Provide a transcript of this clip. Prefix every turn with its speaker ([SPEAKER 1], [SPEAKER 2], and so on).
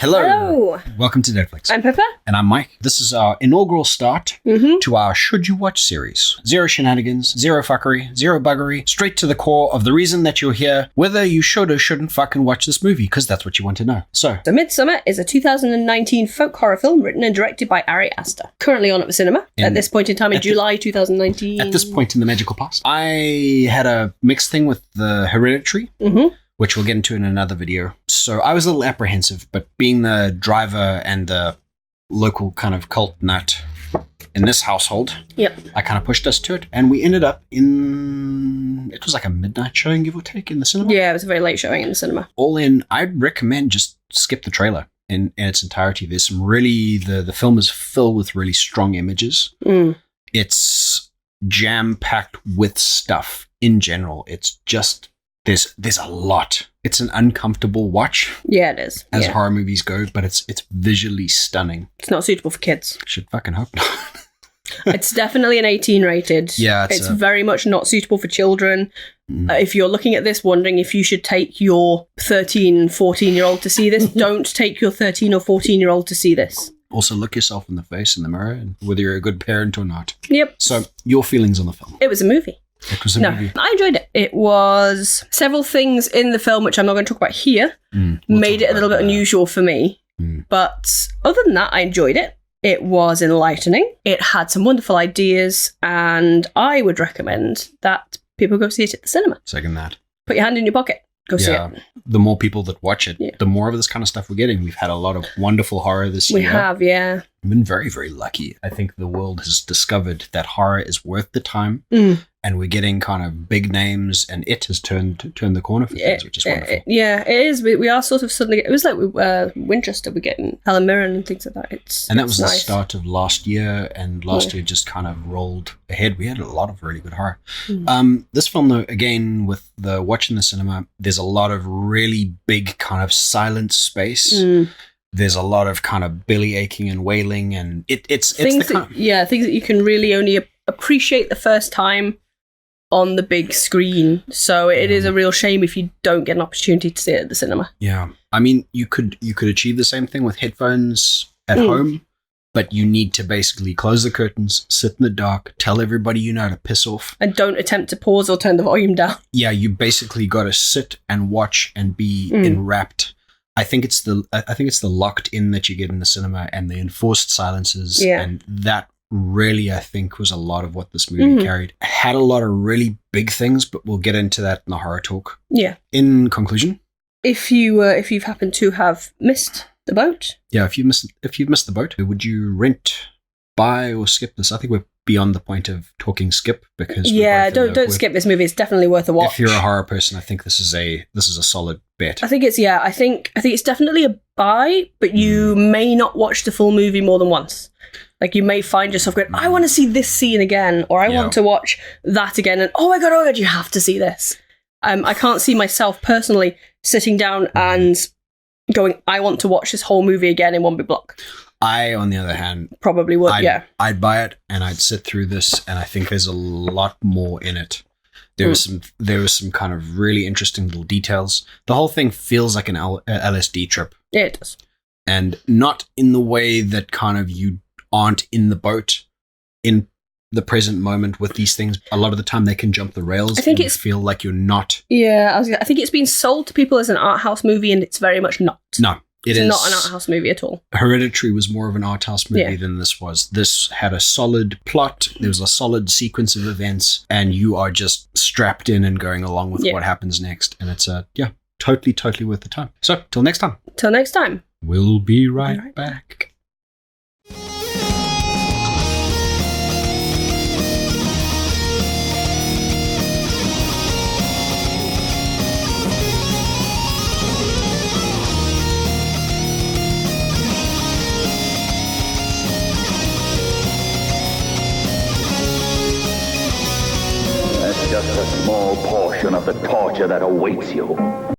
[SPEAKER 1] Hello.
[SPEAKER 2] Welcome to Deadflicks.
[SPEAKER 1] I'm Pippa.
[SPEAKER 2] And I'm Mike. This is our inaugural start to our Should You Watch series. Zero shenanigans, zero fuckery, zero buggery, straight to the core of the reason that you're here, whether you should or shouldn't fucking watch this movie, because that's what you want to know. So
[SPEAKER 1] MidSommar is a 2019 folk horror film written and directed by Ari Aster. Currently on at the cinema at this point in time in July 2019.
[SPEAKER 2] At this point in the magical past. I had a mixed thing with the Hereditary. Which we'll get into in another video. So I was a little apprehensive, but being the driver and the local kind of cult nut in this household, I kind of pushed us to it. And we ended up it was like a midnight showing, give or take, in the cinema. Yeah,
[SPEAKER 1] it was a very late showing in the cinema.
[SPEAKER 2] All in, I'd recommend just skip the trailer in its entirety. There's some really, the film is filled with really strong images. It's jam-packed with stuff in general. It's just... There's a lot. It's an uncomfortable watch.
[SPEAKER 1] Yeah, it is.
[SPEAKER 2] As horror movies go, but it's visually stunning.
[SPEAKER 1] It's not suitable for kids.
[SPEAKER 2] Should fucking hope not.
[SPEAKER 1] It's definitely an 18 rated.
[SPEAKER 2] Yeah,
[SPEAKER 1] it's very much not suitable for children. If you're looking at this wondering if you should take your 13, 14-year-old to see this, don't take your 13 or 14-year-old to see this.
[SPEAKER 2] Also, look yourself in the face in the mirror, and whether you're a good parent or not.
[SPEAKER 1] Yep.
[SPEAKER 2] So, your feelings on the film?
[SPEAKER 1] It was a movie.
[SPEAKER 2] It was a movie.
[SPEAKER 1] I enjoyed it. It was several things in the film, which I'm not going to talk about here, made it a little bit unusual for me. But other than that, I enjoyed it. It was enlightening. It had some wonderful ideas, and I would recommend that people go see it at the cinema.
[SPEAKER 2] Second that.
[SPEAKER 1] Put your hand in your pocket. Go see it.
[SPEAKER 2] The more people that watch it, the more of this kind of stuff we're getting. We've had a lot of wonderful horror this year.
[SPEAKER 1] We have, yeah.
[SPEAKER 2] I've been very, very lucky. I think the world has discovered that horror is worth the time. And we're getting kind of big names, and it has turned the corner for things, which is wonderful.
[SPEAKER 1] It is. We are sort of suddenly... It was like Winchester, we're getting Helen Mirren and things like that.
[SPEAKER 2] And that was nice. The start of last year, and last year just kind of rolled ahead. We had a lot of really good horror. This film, though, again, with the watch in the cinema, there's a lot of really big kind of silent space. There's a lot of kind of belly aching and wailing, and it's
[SPEAKER 1] things
[SPEAKER 2] the kind
[SPEAKER 1] things that you can really only appreciate the first time on the big screen. So it is a real shame if you don't get an opportunity to see it at the cinema.
[SPEAKER 2] Yeah. I mean, you could achieve the same thing with headphones at home, but you need to basically close the curtains, sit in the dark, tell everybody you know to piss off.
[SPEAKER 1] And don't attempt to pause or turn the volume down. Yeah,
[SPEAKER 2] you basically got to sit and watch and be enwrapped. I think it's the locked in that you get in the cinema and the enforced silences, and that really, I think, was a lot of what this movie carried. It had a lot of really big things, but we'll get into that in the horror talk.
[SPEAKER 1] Yeah.
[SPEAKER 2] In conclusion,
[SPEAKER 1] if you've happened to have missed the boat,
[SPEAKER 2] if you've missed the boat, would you rent, buy, or skip this? I think we're beyond the point of talking skip because
[SPEAKER 1] don't skip this movie. It's definitely worth a watch.
[SPEAKER 2] If you're a horror person, I think this is a solid bet.
[SPEAKER 1] I think it's I think it's definitely a buy, but you may not watch the full movie more than once. Like, you may find yourself going, I want to see this scene again, or I want to watch that again, and oh my god, you have to see this. I can't see myself personally sitting down and going, I want to watch this whole movie again in one big block.
[SPEAKER 2] I, on the other hand,
[SPEAKER 1] probably would,
[SPEAKER 2] I'd buy it, and I'd sit through this, and I think there's a lot more in it. There was some kind of really interesting little details. The whole thing feels like an LSD trip.
[SPEAKER 1] Yeah, it does.
[SPEAKER 2] And not in the way that kind of you aren't in the boat in the present moment with these things. A lot of the time they can jump the rails. I think you feel like you're not.
[SPEAKER 1] Yeah, I think it's been sold to people as an art house movie, and it's very much not.
[SPEAKER 2] No, it's
[SPEAKER 1] not an art house movie at all.
[SPEAKER 2] Hereditary was more of an art house movie than this was. This had a solid plot. There was a solid sequence of events, and you are just strapped in and going along with what happens next. And it's totally worth the time. So till next time. We'll be right back.
[SPEAKER 3] Just a small portion of the torture that awaits you.